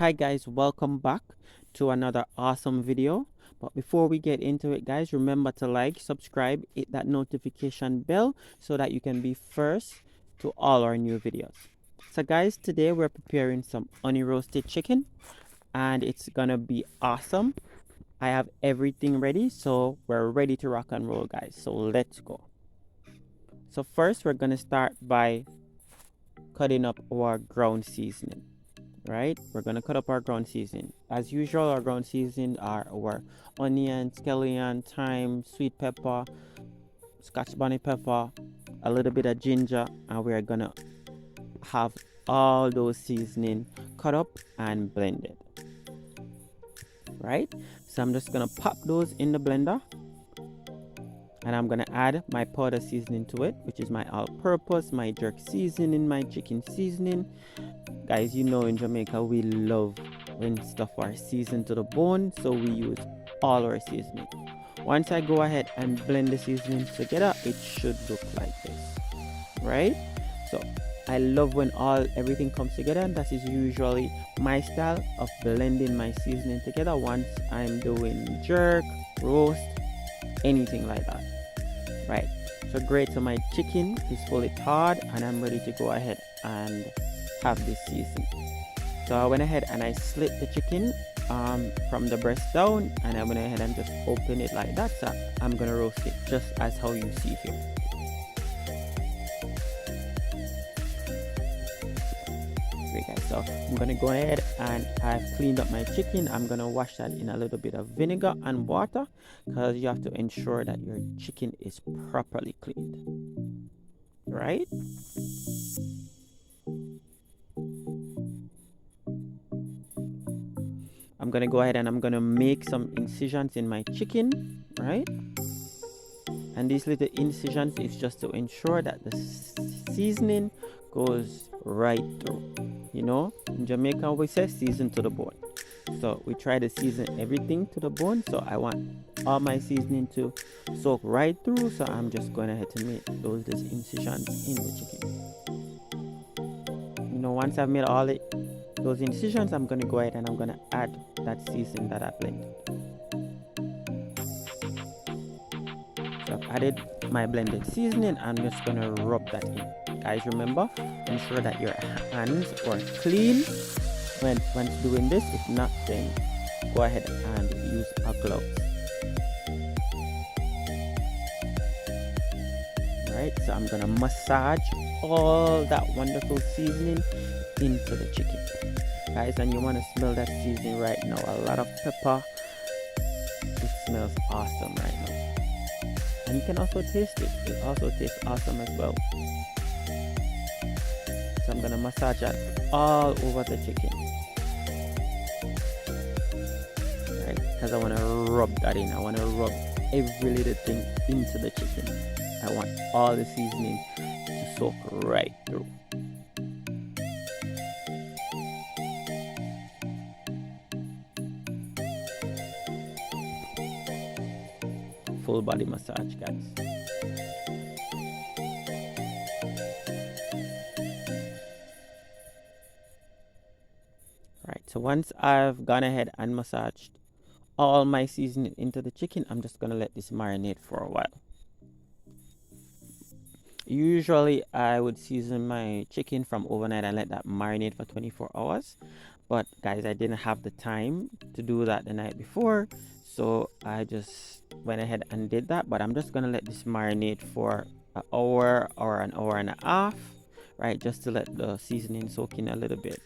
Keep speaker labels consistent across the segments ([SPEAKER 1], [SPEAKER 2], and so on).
[SPEAKER 1] Hi guys, welcome back to another awesome video. But before we get into it guys, remember to like, subscribe, hit that notification bell so that you can be first to all our new videos. So guys, today we're preparing some honey roasted chicken and it's gonna be awesome. I have everything ready, so we're ready to rock and roll guys. So let's go. So first we're gonna start by cutting up our ground seasoning. Right, we're gonna cut up our ground seasoning. As usual, our ground seasoning are our onion, scallion, thyme, sweet pepper, scotch bonnet pepper, a little bit of ginger, and we're gonna have all those seasoning cut up and blended. Right, so I'm just gonna pop those in the blender and I'm gonna add my powder seasoning to it, which is my all-purpose, my jerk seasoning, my chicken seasoning. Guys, you know in Jamaica we love when stuff are seasoned to the bone, so we use all our seasoning. Once I go ahead and blend the seasoning together, it should look like this, right? So I love when everything comes together, and that is usually my style of blending my seasoning together once I'm doing jerk, roast, anything like that. Right, so great. So my chicken is fully thawed and I'm ready to go ahead and have this season. So I went ahead and I slit the chicken from the breast down, and I went ahead and just open it like that. So I'm gonna roast it just as how you see here. Great guys, so I'm gonna go ahead and I've cleaned up my chicken. I'm gonna wash that in a little bit of vinegar and water because you have to ensure that your chicken is properly cleaned, right? I'm gonna go ahead and I'm gonna make some incisions in my chicken, right? And these little incisions is just to ensure that the seasoning goes right through. You know, in Jamaica we say season to the bone. So we try to season everything to the bone. So I want all my seasoning to soak right through. So I'm just going ahead to make those incisions in the chicken. You know, once I've made those incisions, I'm going to go ahead and I'm going to add that seasoning that I blended. So I've added my blended seasoning. I'm just going to rub that in. Guys, remember, ensure that your hands are clean when doing this. If not, then go ahead and use a glove. Right, so I'm gonna massage all that wonderful seasoning into the chicken, guys, and you want to smell that seasoning right now. A lot of pepper. It smells awesome right now, and you can also taste it. It also tastes awesome as well. So I'm gonna massage that all over the chicken, right? Because I want to rub that in. I want to rub every little thing into the chicken. I want all the seasoning to soak right through. Full body massage, guys. Right, so once I've gone ahead and massaged all my seasoning into the chicken, I'm just gonna let this marinate for a while. Usually I would season my chicken from overnight and let that marinate for 24 hours, but guys, I didn't have the time to do that the night before, so I just went ahead and did that. But I'm just gonna let this marinate for an hour or an hour and a half, right, just to let the seasoning soak in a little bit.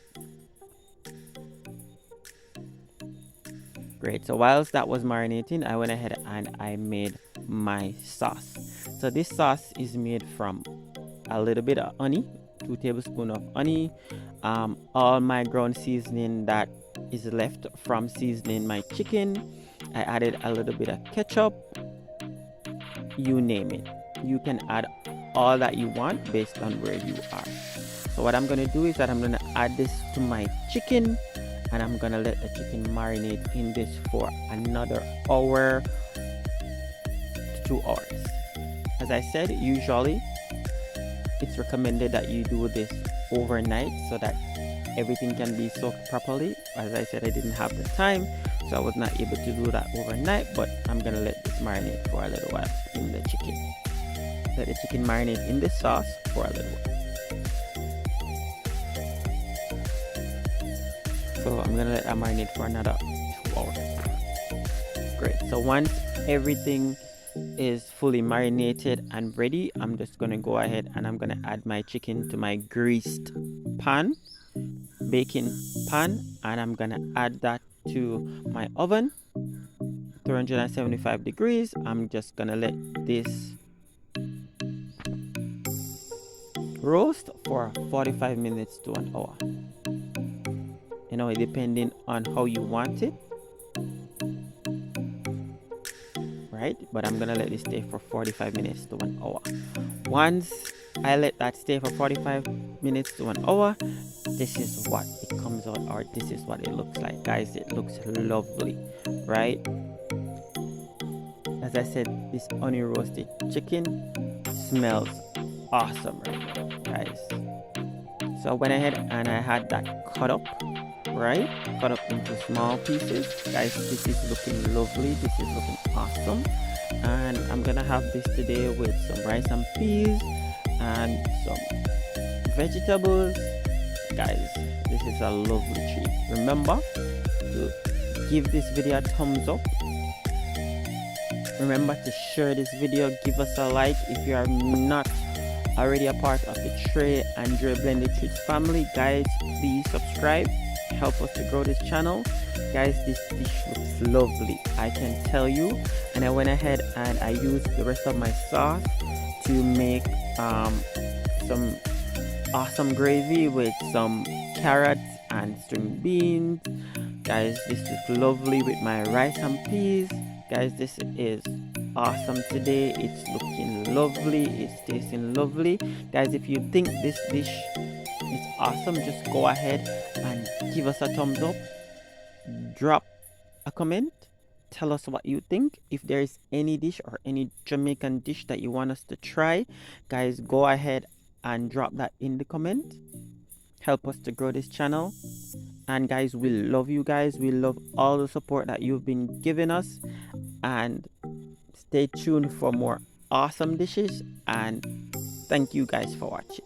[SPEAKER 1] Great, so whilst that was marinating, I went ahead and I made my sauce. So this sauce is made from a little bit of honey, 2 tablespoons of honey, all my ground seasoning that is left from seasoning my chicken. I added a little bit of ketchup, you name it. You can add all that you want based on where you are. So what I'm gonna do is that I'm gonna add this to my chicken, and I'm gonna let the chicken marinate in this for another hour to 2 hours. As I said, usually it's recommended that you do this overnight so that everything can be soaked properly. As I said, I didn't have the time, so I was not able to do that overnight, but I'm gonna let this marinate for a little while in the chicken. Let the chicken marinate in the sauce for a little while. So I'm gonna let that marinate for another 2 hours. Great. So once everything is fully marinated and ready, I'm just gonna go ahead and I'm gonna add my chicken to my greased pan, baking pan, and I'm gonna add that to my oven, 375 degrees. I'm just gonna let this roast for 45 minutes to an hour, depending on how you want it, right? But I'm gonna let this stay for 45 minutes to an hour. Once I let that stay for 45 minutes to an hour, this is what it comes out, or this is what it looks like. Guys, it looks lovely, right? As I said, this onion roasted chicken smells awesome right now, guys. So I went ahead and I had that cut up, right? Cut up into small pieces. Guys, this is looking lovely. This is looking awesome. And I'm gonna have this today with some rice and peas and some vegetables. Guys, this is a lovely treat. Remember to give this video a thumbs up. Remember to share this video, give us a like. If you are not already a part of the Trey and Dre Blended Treats family, guys, please subscribe. Help us to grow this channel. Guys, this dish looks lovely, I can tell you. And I went ahead and I used the rest of my sauce to make some awesome gravy with some carrots and string beans. Guys, this looks lovely with my rice and peas. Guys, this is awesome today. It's looking lovely, it's tasting lovely. Guys, if you think this dish is awesome, just go ahead and give us a thumbs up, drop a comment, tell us what you think. If there is any dish or any Jamaican dish that you want us to try, guys, go ahead and drop that in the comment. Help us to grow this channel. And guys, we love you guys. We love all the support that you've been giving us, and stay tuned for more awesome dishes, and thank you guys for watching.